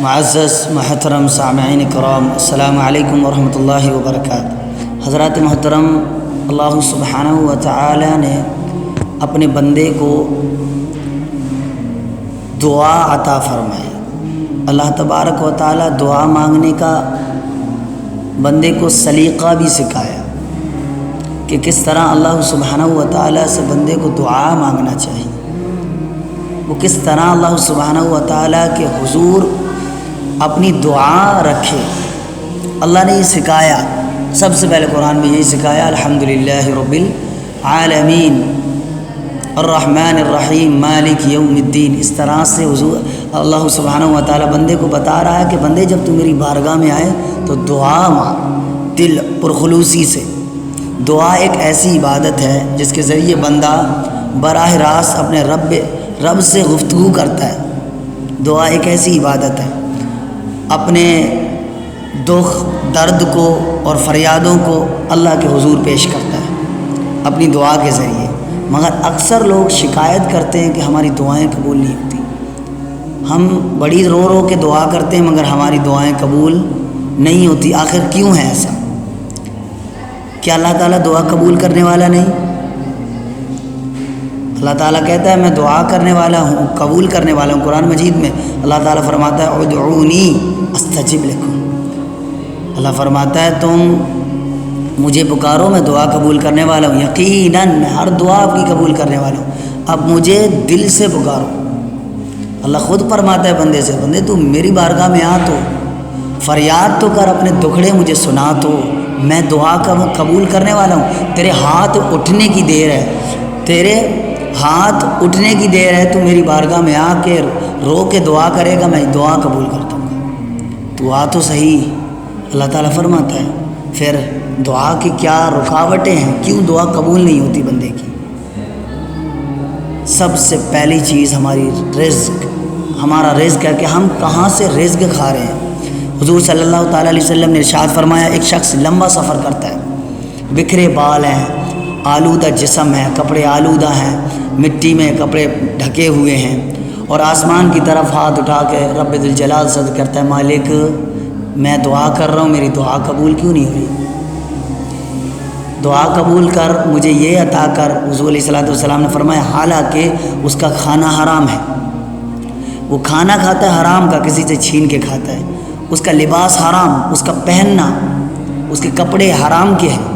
معزز محترم سامعین کرام، السلام علیکم ورحمۃ اللہ وبرکاتہ۔ حضرات محترم، اللہ سبحانہ و تعالی نے اپنے بندے کو دعا عطا فرمائی۔ اللہ تبارک و تعالی دعا مانگنے کا بندے کو سلیقہ بھی سکھایا کہ کس طرح اللہ سبحانہ و تعالی سے بندے کو دعا مانگنا چاہیے، وہ کس طرح اللہ سبحانہ و تعالی کے حضور اپنی دعا رکھے۔ اللہ نے یہ سکھایا، سب سے پہلے قرآن میں یہی سکھایا، الحمدللہ رب العالمین الرحمن الرحیم مالک یوم الدین۔ اس طرح سے حضور اللہ سبحانہ و تعالی بندے کو بتا رہا ہے کہ بندے جب تو میری بارگاہ میں آئے تو دعا مانگ، دل پرخلوصی سے۔ دعا ایک ایسی عبادت ہے جس کے ذریعے بندہ براہ راست اپنے رب سے گفتگو کرتا ہے۔ دعا ایک ایسی عبادت ہے، اپنے دکھ درد کو اور فریادوں کو اللہ کے حضور پیش کرتا ہے اپنی دعا کے ذریعے۔ مگر اکثر لوگ شکایت کرتے ہیں کہ ہماری دعائیں قبول نہیں ہوتی، ہم بڑی رو رو کے دعا کرتے ہیں مگر ہماری دعائیں قبول نہیں ہوتی۔ آخر کیوں ہے ایسا؟ کیا اللہ تعالیٰ دعا قبول کرنے والا نہیں؟ اللہ تعالیٰ کہتا ہے میں دعا کرنے والا ہوں، قبول کرنے والا ہوں۔ قرآن مجید میں اللہ تعالیٰ فرماتا ہے ادعونی استجب لکم۔ اللہ فرماتا ہے تم مجھے پکارو، میں دعا قبول کرنے والا ہوں، یقیناً میں ہر دعا آپ کی قبول کرنے والا ہوں، اب مجھے دل سے پکارو۔ اللہ خود فرماتا ہے بندے سے، بندے تو میری بارگاہ میں آ تو فریاد تو کر، اپنے دکھڑے مجھے سنا تو، میں دعا قبول کرنے والا ہوں۔ تیرے ہاتھ اٹھنے کی دیر ہے، تیرے ہاتھ اٹھنے کی دیر ہے، تو میری بارگاہ میں آ کے رو کے دعا کرے گا، میں دعا قبول کرتا ہوں۔ تو آ تو صحیح، اللہ تعالیٰ فرماتا ہے۔ پھر دعا کی کیا رکاوٹیں ہیں، کیوں دعا قبول نہیں ہوتی بندے کی؟ سب سے پہلی چیز ہماری رزق، ہمارا رزق ہے کہ ہم کہاں سے رزق کھا رہے ہیں۔ حضور صلی اللہ تعالیٰ علیہ وسلم نے ارشاد فرمایا، ایک شخص لمبا سفر کرتا ہے، بکھرے بال ہیں، آلودہ جسم ہے، کپڑے آلودہ ہیں، مٹی میں کپڑے ڈھکے ہوئے ہیں، اور آسمان کی طرف ہاتھ اٹھا کے رب ذل جلال سے کرتا ہے، مالک میں دعا کر رہا ہوں، میری دعا قبول کیوں نہیں ہو رہی؟ دعا قبول کر، مجھے یہ عطا کر۔ حضور علیہ الصلوۃ والسلام نے فرمایا حالانکہ اس کا کھانا حرام ہے، وہ کھانا کھاتا ہے حرام کا، کسی سے چھین کے کھاتا ہے، اس کا لباس حرام، اس کا پہننا، اس کے کپڑے حرام کے ہیں،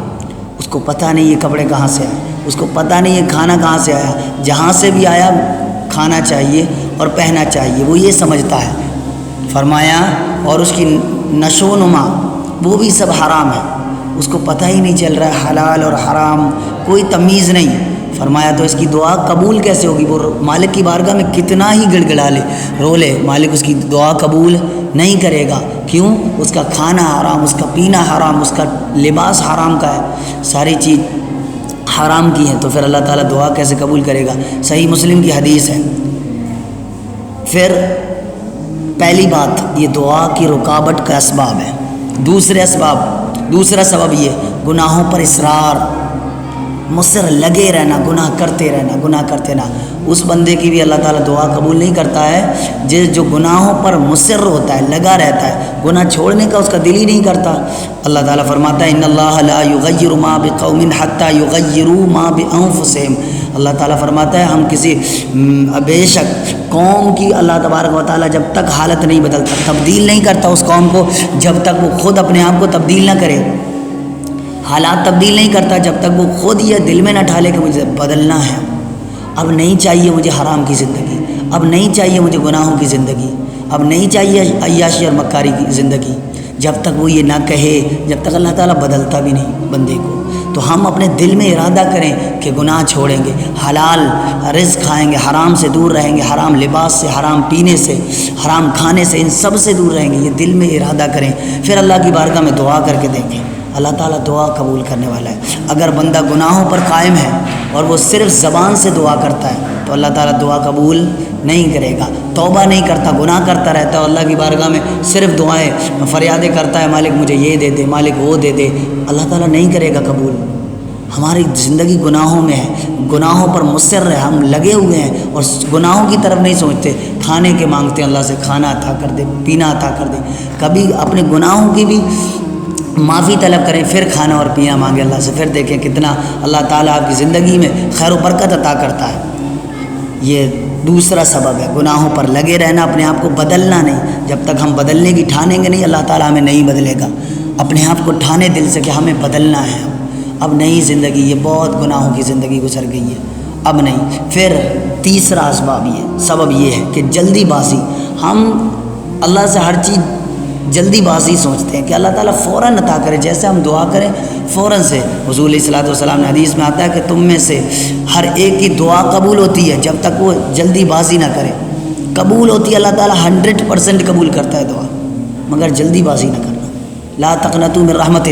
اس کو پتہ نہیں یہ کپڑے کہاں سے آئے، اس کو پتہ نہیں یہ کھانا کہاں سے آیا، جہاں سے بھی آیا کھانا چاہیے اور پہننا چاہیے، وہ یہ سمجھتا ہے۔ فرمایا اور اس کی نشو و نما وہ بھی سب حرام ہے، اس کو پتہ ہی نہیں چل رہا ہے حلال اور حرام، کوئی تمیز نہیں۔ فرمایا تو اس کی دعا قبول کیسے ہوگی؟ وہ مالک کی بارگاہ میں کتنا ہی گڑ گڑا لے، رو لے، مالک اس کی دعا قبول نہیں کرے گا۔ کیوں؟ اس کا کھانا حرام، اس کا پینا حرام، اس کا لباس حرام کا ہے، ساری چیز حرام کی ہے، تو پھر اللہ تعالیٰ دعا کیسے قبول کرے گا؟ صحیح مسلم کی حدیث ہے۔ پھر پہلی بات یہ دعا کی رکاوٹ کا اسباب ہے۔ دوسرا سبب یہ گناہوں پر اصرار، مصر لگے رہنا، گناہ کرتے رہنا۔ اس بندے کی بھی اللہ تعالیٰ دعا قبول نہیں کرتا ہے جو گناہوں پر مصر ہوتا ہے، لگا رہتا ہے، گناہ چھوڑنے کا اس کا دل ہی نہیں کرتا۔ اللہ تعالیٰ فرماتا ہے ان اللہ لا یغیر ما بقوم حتی یغیروا ما بانفسہم۔ اللہ تعالیٰ فرماتا ہے ہم کسی بے شک قوم کی اللہ تبارک و تعالیٰ جب تک حالت نہیں بدلتا، تبدیل نہیں کرتا اس قوم کو، جب تک وہ خود اپنے آپ کو تبدیل نہ کرے، حالات تبدیل نہیں کرتا جب تک وہ خود یہ دل میں نہ ڈھالے کہ مجھے بدلنا ہے، اب نہیں چاہیے مجھے حرام کی زندگی، اب نہیں چاہیے مجھے گناہوں کی زندگی، اب نہیں چاہیے عیاشی اور مکاری کی زندگی۔ جب تک وہ یہ نہ کہے، جب تک اللہ تعالیٰ بدلتا بھی نہیں بندے کو، تو ہم اپنے دل میں ارادہ کریں کہ گناہ چھوڑیں گے، حلال رزق کھائیں گے، حرام سے دور رہیں گے، حرام لباس سے، حرام پینے سے، حرام کھانے سے، ان سب سے دور رہیں گے، یہ دل میں ارادہ کریں، پھر اللہ کی بارگاہ میں دعا کر کے دیکھیں، اللہ تعالیٰ دعا قبول کرنے والا ہے۔ اگر بندہ گناہوں پر قائم ہے اور وہ صرف زبان سے دعا کرتا ہے تو اللہ تعالیٰ دعا قبول نہیں کرے گا۔ توبہ نہیں کرتا، گناہ کرتا رہتا ہے، اللہ کی بارگاہ میں صرف دعائیں فریادیں کرتا ہے، مالک مجھے یہ دے دے، مالک وہ دے دے، اللہ تعالیٰ نہیں کرے گا قبول۔ ہماری زندگی گناہوں میں ہے، گناہوں پر مصر ہے، ہم لگے ہوئے ہیں اور گناہوں کی طرف نہیں سوچتے، کھانے کے مانگتے ہیں اللہ سے کھانا عطا کر دے، پینا عطا کر دے، کبھی اپنے گناہوں کی بھی معافی طلب کریں پھر کھانا اور پینا مانگے اللہ سے، پھر دیکھیں کتنا اللہ تعالیٰ آپ کی زندگی میں خیر و برکت عطا کرتا ہے۔ یہ دوسرا سبب ہے، گناہوں پر لگے رہنا، اپنے آپ کو بدلنا نہیں، جب تک ہم بدلنے کی ٹھانیں گے نہیں اللہ تعالیٰ ہمیں نہیں بدلے گا، اپنے آپ کو ٹھانے دل سے کہ ہمیں بدلنا ہے، اب نئی زندگی، یہ بہت گناہوں کی زندگی گزر گئی ہے، اب نہیں۔ پھر تیسرا سبب یہ ہے کہ جلدی بازی، ہم اللہ سے ہر چیز جلدی بازی سوچتے ہیں کہ اللہ تعالیٰ فوراً عطا کرے، جیسے ہم دعا کریں فوراً سے، حضور علیہ الصلوۃ والسلام نے حدیث میں آتا ہے کہ تم میں سے ہر ایک کی دعا قبول ہوتی ہے جب تک وہ جلدی بازی نہ کرے، قبول ہوتی ہے، اللہ تعالیٰ 100% قبول کرتا ہے دعا، مگر جلدی بازی نہ کرنا۔ لا تقنطوا من رحمت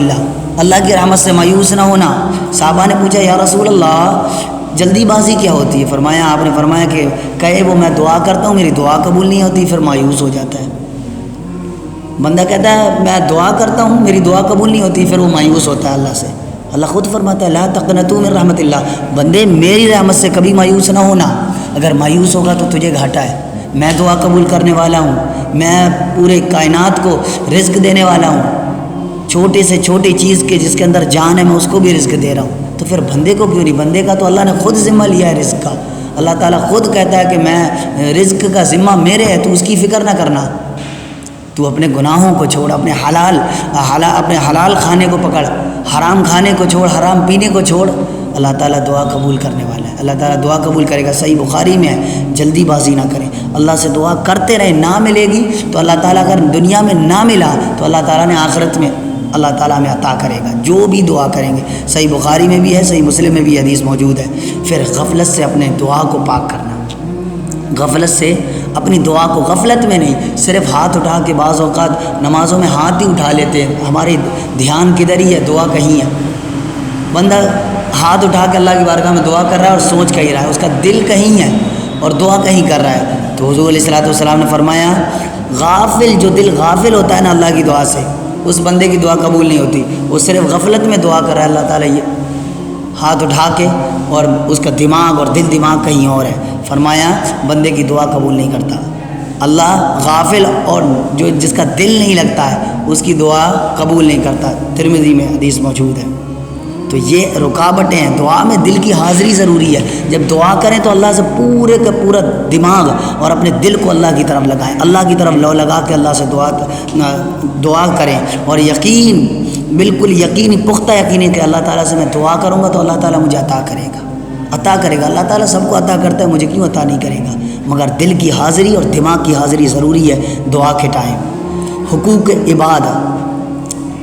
اللہ کی رحمت سے مایوس نہ ہونا۔ صحابہ نے پوچھا یا رسول اللہ جلدی بازی کیا ہوتی ہے؟ آپ نے فرمایا کہ کہے وہ میں دعا کرتا ہوں میری دعا قبول نہیں ہوتی، پھر مایوس ہو جاتا ہے۔ بندہ کہتا ہے میں دعا کرتا ہوں میری دعا قبول نہیں ہوتی، پھر وہ مایوس ہوتا ہے اللہ سے۔ اللہ خود فرماتا ہے لا تقنطوا من رحمت اللہ، بندے میری رحمت سے کبھی مایوس نہ ہونا، اگر مایوس ہوگا تو تجھے گھاٹا ہے، میں دعا قبول کرنے والا ہوں، میں پورے کائنات کو رزق دینے والا ہوں، چھوٹے سے چھوٹی چیز کے جس کے اندر جان ہے میں اس کو بھی رزق دے رہا ہوں، تو پھر بندے کو کیوں نہیں؟ بندے کا تو اللہ نے خود ذمہ لیا ہے رزق کا، اللہ تعالیٰ خود کہتا ہے کہ میں رزق کا ذمہ میرے ہے، تو اس کی فکر نہ کرنا، تو اپنے گناہوں کو چھوڑ، اپنے حلال کھانے کو پکڑ، حرام کھانے کو چھوڑ، حرام پینے کو چھوڑ، اللہ تعالیٰ دعا قبول کرنے والا ہے، اللہ تعالیٰ دعا قبول کرے گا۔ صحیح بخاری میں ہے جلدی بازی نہ کریں، اللہ سے دعا کرتے رہیں، نہ ملے گی تو اللہ تعالیٰ اگر دنیا میں نہ ملا تو اللہ تعالیٰ نے آخرت میں اللہ تعالیٰ میں عطا کرے گا، جو بھی دعا کریں گے۔ صحیح بخاری میں بھی ہے، صحیح مسلم میں بھی حدیث موجود ہے۔ پھر غفلت سے اپنے دعا کو پاک کرنا، غفلت سے اپنی دعا کو، غفلت میں نہیں، صرف ہاتھ اٹھا کے بعض اوقات نمازوں میں ہاتھ ہی اٹھا لیتے ہیں، ہمارے دھیان کدھر ہی ہے، دعا کہیں ہے، بندہ ہاتھ اٹھا کے اللہ کی بارگاہ میں دعا کر رہا ہے اور سوچ کہیں رہا ہے، اس کا دل کہیں ہے اور دعا کہیں کر رہا ہے، تو حضور علیہ الصلوۃ والسلام نے فرمایا غافل، جو دل غافل ہوتا ہے نا اللہ کی دعا سے، اس بندے کی دعا قبول نہیں ہوتی، وہ صرف غفلت میں دعا کر رہا ہے، اللہ تعالیٰ یہ ہاتھ اٹھا کے اور اس کا دماغ اور دماغ کہیں اور ہے، فرمایا بندے کی دعا قبول نہیں کرتا اللہ، غافل اور جس کا دل نہیں لگتا ہے اس کی دعا قبول نہیں کرتا، ترمذی میں حدیث موجود ہے۔ تو یہ رکاوٹیں ہیں، دعا میں دل کی حاضری ضروری ہے، جب دعا کریں تو اللہ سے پورے کا پورا دماغ اور اپنے دل کو اللہ کی طرف لگائیں، اللہ کی طرف لو لگا کے اللہ سے دعا کریں، اور یقین، بالکل یقینی، پختہ یقینی کہ اللہ تعالیٰ سے میں دعا کروں گا تو اللہ تعالیٰ مجھے عطا کرے گا، عطا کرے گا۔ اللہ تعالیٰ سب کو عطا کرتا ہے، مجھے کیوں عطا نہیں کرے گا؟ مگر دل کی حاضری اور دماغ کی حاضری ضروری ہے دعا کے ٹائم۔ حقوق عباد،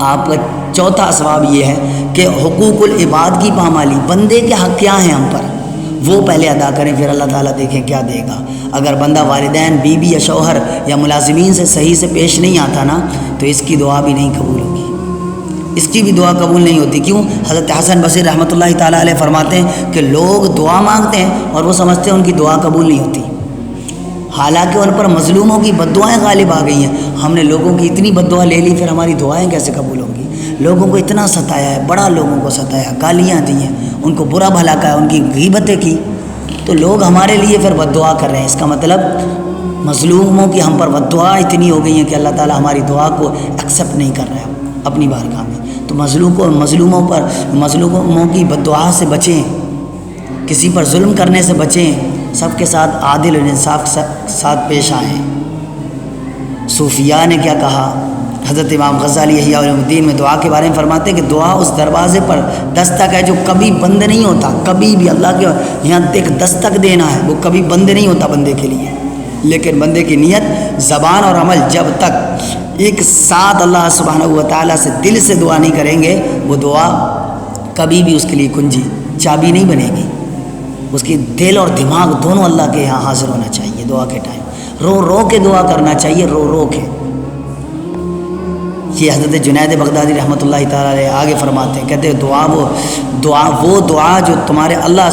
آپ کا چوتھا اسباب یہ ہے کہ حقوق العباد کی پامالی، بندے کے حق کیا ہیں ہم پر، وہ پہلے ادا کریں، پھر اللہ تعالیٰ دیکھیں کیا دے گا۔ اگر بندہ والدین، بیوی یا شوہر یا ملازمین سے صحیح سے پیش نہیں آتا نا تو اس کی دعا بھی نہیں قبول ہوگی، اس کی بھی دعا قبول نہیں ہوتی۔ کیوں؟ حضرت حسن بصری رحمۃ اللہ تعالیٰ علیہ فرماتے ہیں کہ لوگ دعا مانگتے ہیں اور وہ سمجھتے ہیں ان کی دعا قبول نہیں ہوتی، حالانکہ ان پر مظلوموں کی بد دعائیں غالب آ گئی ہیں۔ ہم نے لوگوں کی اتنی بد دعا لے لی، پھر ہماری دعائیں کیسے قبول ہوں گی؟ لوگوں کو اتنا ستایا ہے، بڑا لوگوں کو ستایا، گالیاں دی ہیں، ان کو برا بھلا کہا، ان کی غیبتیں کی، تو لوگ ہمارے لیے پھر بد دعا کر رہے ہیں۔ اس کا مطلب مظلوموں کی ہم پر بد دعا اتنی ہو گئی ہیں کہ اللہ تعالیٰ ہماری دعا کو ایکسیپٹ نہیں کر رہا ہے اپنی بارگاہ میں۔ تو مظلوموں کی بد دعا سے بچیں، کسی پر ظلم کرنے سے بچیں، سب کے ساتھ عادل اور انصاف کے ساتھ پیش آئیں۔ صوفیاء نے کیا کہا؟ حضرت امام غزالی احیاء الدین میں دعا کے بارے میں فرماتے ہیں کہ دعا اس دروازے پر دستک ہے جو کبھی بند نہیں ہوتا، کبھی بھی اللہ کے یہاں ایک دستک دینا ہے، وہ کبھی بند نہیں ہوتا بندے کے لیے، لیکن بندے کی نیت، زبان اور عمل جب تک ایک ساتھ اللہ سبحانہ و تعالیٰ سے دل سے دعا نہیں کریں گے، وہ دعا کبھی بھی اس کے لیے کنجی، چابی نہیں بنے گی۔ اس کی دل اور دماغ دونوں اللہ کے یہاں حاضر ہونا چاہیے دعا کے ٹائم، رو رو کے دعا کرنا چاہیے، رو رو کے۔ یہ حضرت جنید بغدادی رحمۃ اللہ تعالیٰ علیہ آگے فرماتے ہیں، کہتے ہیں وہ دعا جو تمہیں اللہ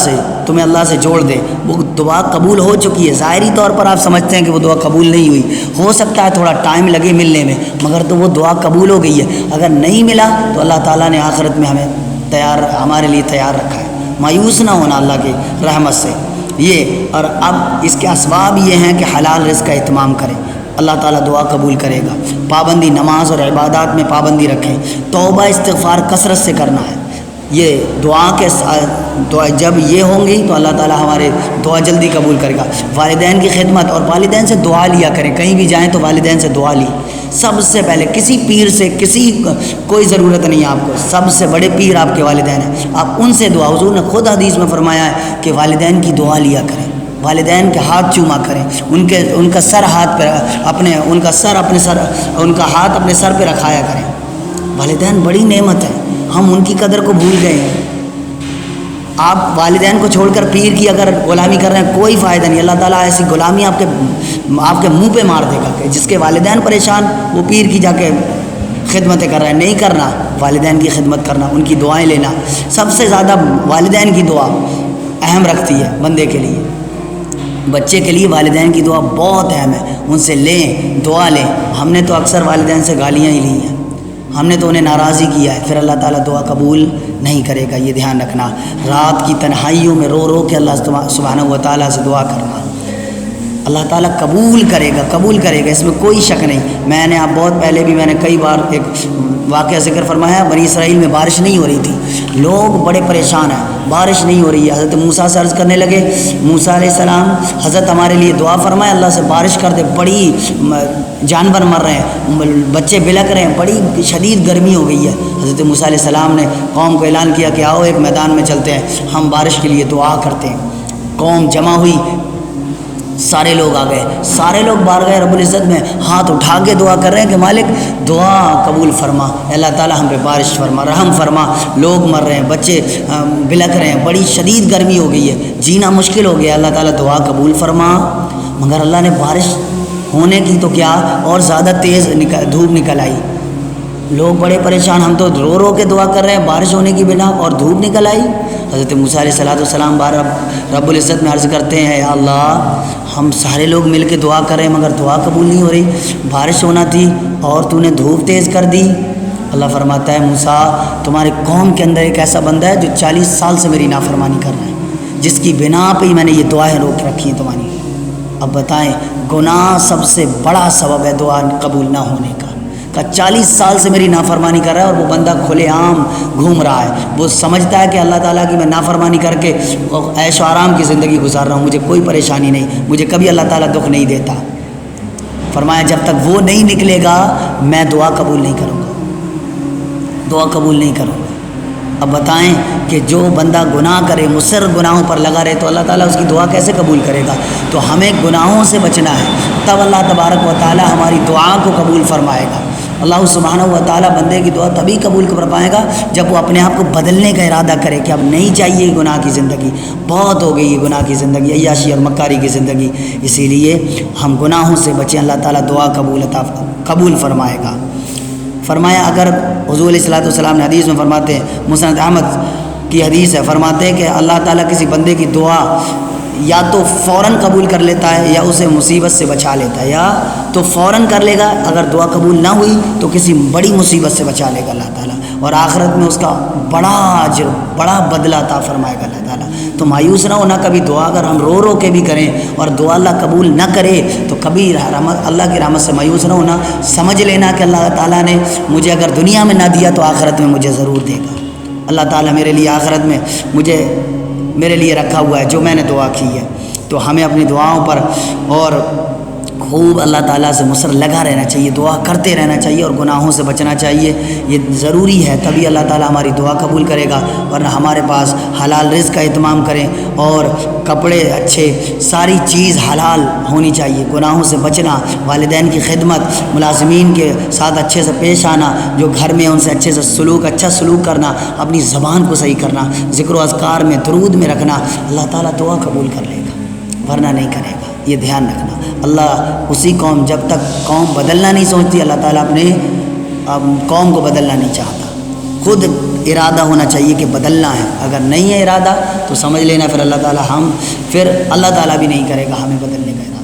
سے جوڑ دے، وہ دعا قبول ہو چکی ہے۔ ظاہری طور پر آپ سمجھتے ہیں کہ وہ دعا قبول نہیں ہوئی، ہو سکتا ہے تھوڑا ٹائم لگے ملنے میں، مگر تو وہ دعا قبول ہو گئی ہے۔ اگر نہیں ملا تو اللہ تعالیٰ نے آخرت میں ہمیں تیار ہمارے لیے تیار رکھا ہے. مایوس نہ ہونا اللہ کی رحمت سے. یہ اور اب اس کے اسباب یہ ہیں کہ حلال رزق کا اہتمام کریں, اللہ تعالیٰ دعا قبول کرے گا. پابندی, نماز اور عبادات میں پابندی رکھیں. توبہ استغفار کثرت سے کرنا ہے. یہ دعا کے جب یہ ہوں گی تو اللہ تعالیٰ ہمارے دعا جلدی قبول کرے گا. والدین کی خدمت, اور والدین سے دعا لیا کریں. کہیں بھی جائیں تو والدین سے دعا لی. سب سے پہلے کسی پیر سے کوئی ضرورت نہیں ہے آپ کو, سب سے بڑے پیر آپ کے والدین ہیں. آپ ان سے دعا, حضور نے خود حدیث میں فرمایا ہے کہ والدین کی دعا لیا کریں, والدین کے ہاتھ چوما کریں, ان کا سر ہاتھ پہ ان کا ہاتھ اپنے سر پہ رکھایا کریں. والدین بڑی نعمت ہے, ہم ان کی قدر کو بھول گئے ہیں. آپ والدین کو چھوڑ کر پیر کی اگر غلامی کر رہے ہیں کوئی فائدہ نہیں. اللہ تعالیٰ ایسی غلامی آپ کے منہ پہ مار دے گا کہ جس کے والدین پریشان وہ پیر کی جا کے خدمتیں کر رہے ہیں. نہیں کرنا, والدین کی خدمت کرنا, ان کی دعائیں لینا. سب سے زیادہ والدین کی دعا اہم رکھتی ہے بندے کے لیے. بچے کے لیے والدین کی دعا بہت اہم ہے. ان سے لیں, دعا لیں. ہم نے تو اکثر والدین سے گالیاں ہی لی ہیں, ہم نے تو انہیں ناراض ہی کیا ہے, پھر اللہ تعالیٰ دعا قبول نہیں کرے گا. یہ دھیان رکھنا. رات کی تنہائیوں میں رو رو کے اللہ سبحانہ و تعالیٰ سے دعا کرنا, اللہ تعالیٰ قبول کرے گا, اس میں کوئی شک نہیں. میں نے بہت پہلے بھی میں نے کئی بار ایک واقعہ ذکر فرمایا. بنی اسرائیل میں بارش نہیں ہو رہی تھی, لوگ بڑے پریشان ہیں, بارش نہیں ہو رہی ہے. حضرت موسیٰ سے عرض کرنے لگے, موسیٰ علیہ السلام حضرت ہمارے لیے دعا فرمائے, اللہ سے بارش کر دے, بڑی جانور مر رہے ہیں, بچے بلک رہے ہیں, بڑی شدید گرمی ہو گئی ہے. حضرت موسیٰ علیہ السلام نے قوم کو اعلان کیا کہ آؤ ایک میدان میں چلتے ہیں, ہم بارش کے لیے دعا کرتے ہیں. قوم جمع ہوئی, سارے لوگ آ گئے, سارے لوگ باہر گئے. رب العزت میں ہاتھ اٹھا کے دعا کر رہے ہیں کہ مالک دعا قبول فرما, اللہ تعالیٰ ہم پہ بارش فرما, رحم فرما. لوگ مر رہے ہیں, بچے بلک رہے ہیں, بڑی شدید گرمی ہو گئی ہے, جینا مشکل ہو گیا. اللہ تعالیٰ دعا قبول فرما. مگر اللہ نے بارش ہونے کی تو کیا اور زیادہ تیز دھوپ نکل آئی. لوگ بڑے پریشان, ہم تو رو رو کے دعا کر رہے ہیں بارش ہونے کی بنا, اور دھوپ نکل آئی. حضرت موسیٰ علیہ السلام بار رب العزت میں عرض کرتے ہیں, یا اللہ ہم سارے لوگ مل کے دعا کر رہے ہیں مگر دعا قبول نہیں ہو رہی, بارش ہونا تھی اور تو نے دھوپ تیز کر دی. اللہ فرماتا ہے, موسیٰ تمہارے قوم کے اندر ایک ایسا بندہ ہے جو 40 سال سے میری نافرمانی کر رہا ہے, جس کی بنا پہ ہی میں نے یہ دعائیں روک رکھی ہیں تمہاری. اب بتائیں, گناہ سب سے بڑا سبب ہے دعا قبول نہ ہونے کا. 40 سال سے میری نافرمانی کر رہا ہے, اور وہ بندہ کھلے عام گھوم رہا ہے. وہ سمجھتا ہے کہ اللہ تعالیٰ کی میں نافرمانی کر کے عیش و آرام کی زندگی گزار رہا ہوں, مجھے کوئی پریشانی نہیں, مجھے کبھی اللہ تعالیٰ دکھ نہیں دیتا. فرمایا جب تک وہ نہیں نکلے گا میں دعا قبول نہیں کروں گا, دعا قبول نہیں کروں گا. اب بتائیں کہ جو بندہ گناہ کرے, مصر گناہوں پر لگا رہے, تو اللہ تعالیٰ اس کی دعا کیسے قبول کرے گا؟ تو ہمیں گناہوں سے بچنا ہے, تب اللہ تبارک و تعالیٰ ہماری دعا کو قبول فرمائے گا. اللہ سبحانہ و تعالیٰ بندے کی دعا تبھی قبول کر پائے گا جب وہ اپنے آپ کو بدلنے کا ارادہ کرے کہ اب نہیں چاہیے گناہ کی زندگی, بہت ہو گئی ہے گناہ کی زندگی, عیاشی اور مکاری کی زندگی. اسی لیے ہم گناہوں سے بچیں, اللہ تعالیٰ دعا قبول فرمائے گا. فرمایا اگر حضور علیہ الصلوۃ والسلام نے حدیث میں فرماتے ہیں, مسند احمد کی حدیث ہے, فرماتے ہیں کہ اللہ تعالیٰ کسی بندے کی دعا یا تو فوراً قبول کر لیتا ہے یا اسے مصیبت سے بچا لیتا ہے. یا تو فوراً کر لے گا, اگر دعا قبول نہ ہوئی تو کسی بڑی مصیبت سے بچا لے گا اللہ تعالیٰ, اور آخرت میں اس کا بڑا اجر, بڑا بدلہ عطا فرمائے گا اللہ تعالیٰ. تو مایوس نہ ہونا کبھی. دعا اگر ہم رو رو کے بھی کریں اور دعا اللہ قبول نہ کرے تو کبھی اللہ کی رحمت سے مایوس نہ ہونا. سمجھ لینا کہ اللہ تعالیٰ نے مجھے اگر دنیا میں نہ دیا تو آخرت میں مجھے ضرور دے گا. اللہ تعالیٰ میرے لیے آخرت میں میرے لیے رکھا ہوا ہے جو میں نے دعا کی ہے. تو ہمیں اپنی دعاؤں پر اور خوب اللہ تعالیٰ سے مصر لگا رہنا چاہیے, دعا کرتے رہنا چاہیے اور گناہوں سے بچنا چاہیے. یہ ضروری ہے, تبھی اللہ تعالیٰ ہماری دعا قبول کرے گا. ورنہ ہمارے پاس حلال رزق کا اہتمام کریں, اور کپڑے اچھے, ساری چیز حلال ہونی چاہیے. گناہوں سے بچنا, والدین کی خدمت, ملازمین کے ساتھ اچھے سے پیش آنا, جو گھر میں ان سے اچھے سے اچھا سلوک کرنا, اپنی زبان کو صحیح کرنا, ذکر و اذکار میں درود میں رکھنا, اللہ تعالیٰ دعا قبول کر لے گا, ورنہ نہیں کرے گا. یہ دھیان رکھنا. اللہ اسی قوم, جب تک قوم بدلنا نہیں سوچتی, اللہ تعالیٰ اپنے قوم کو بدلنا نہیں چاہتا. خود ارادہ ہونا چاہیے کہ بدلنا ہے. اگر نہیں ہے ارادہ تو سمجھ لینا پھر اللہ تعالیٰ بھی نہیں کرے گا ہمیں بدلنے کا.